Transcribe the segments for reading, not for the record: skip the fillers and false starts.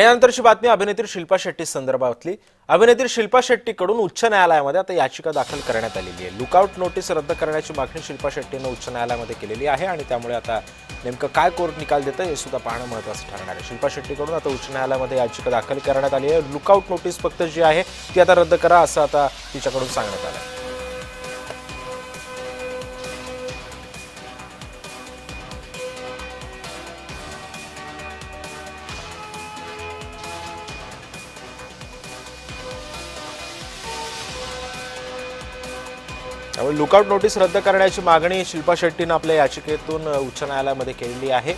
यानंतरची बातमी अभिनेत्री शिल्पा शेट्टी संदर्भातली। अभिनेत्री शिल्पा शेट्टीकडून उच्च न्यायालयामध्ये आता याचिका दाखल करण्यात आलेली आहे। लुकआउट नोटीस रद्द करण्याची मागणी शिल्पा शेट्टीने उच्च न्यायालयामध्ये केलेली आहे आणि त्यामुळे आता नेमकं काय कोर्ट निकाल देतं हे सुद्धा पाहणं महत्त्वाचं ठरणार आहे। शिल्पा शेट्टीकडून आता उच्च न्यायालयामध्ये याचिका दाखल करण्यात आली आहे। लुकआउट नोटीस फक्त जी आहे ती आता रद्द करा असं आता तिच्याकडून सांगण्यात आलं आहे। त्यामुळे लुकआउट नोटीस रद्द करण्याची मागणी शिल्पा शेट्टीने आपल्या याचिकेतून उच्च न्यायालयामध्ये केलेली आहे।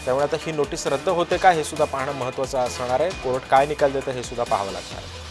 त्यामुळे आता ही नोटीस रद्द होते का हे सुद्धा पाहणं महत्त्वाचं असणार आहे। कोर्ट काय निकाल देतं हे सुद्धा पाहावं लागणार आहे।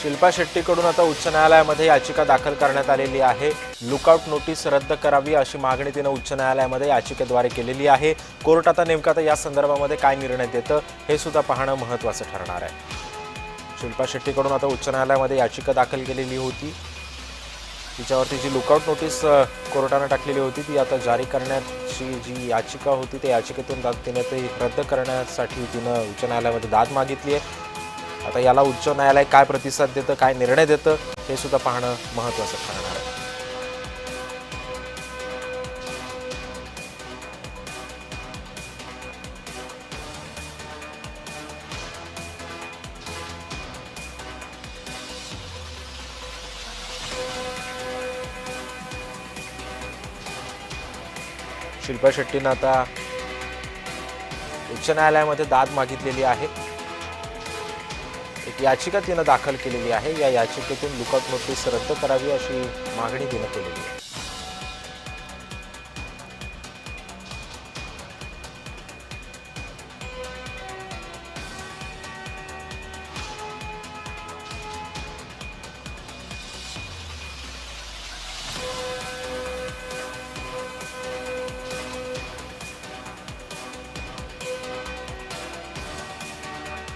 शिल्पा शेट्टीकडून आता उच्च न्यायालयामध्ये याचिका दाखल करण्यात आलेली आहे। लुकआउट नोटीस रद्द करावी अशी मागणी तिने उच्च न्यायालयामध्ये याचिकेद्वारे केलेली आहे। कोर्ट आता नेमका आता या संदर्भामध्ये काय निर्णय देतं हे सुद्धा पाहणं महत्त्वाचं ठरणार आहे। शिल्पा शेट्टीकडून आता उच्च न्यायालयामध्ये याचिका दाखल केलेली होती। तिच्यावरती जी लुकआउट नोटीस कोर्टाने टाकलेली होती ती आता जारी करण्याची जी याचिका होती त्या याचिकेतून तिने ते रद्द करण्यासाठी तिने उच्च न्यायालयामध्ये दाद मागितली आहे। आता याला उच्च न्यायालय काय प्रतिसाद देतं, काय निर्णय देतं हे सुद्धा पाहणं महत्त्वाचं ठरणार आहे। शिल्पा शेट्टीने आता उच्च न्यायालयामध्ये दाद मागितलेली आहे। एक याचिका तिने दाखल केलेली आहे। या याचिकेतून लुकआउट नोटीस रद्द करावी अशी मागणी तिने केलेली आहे।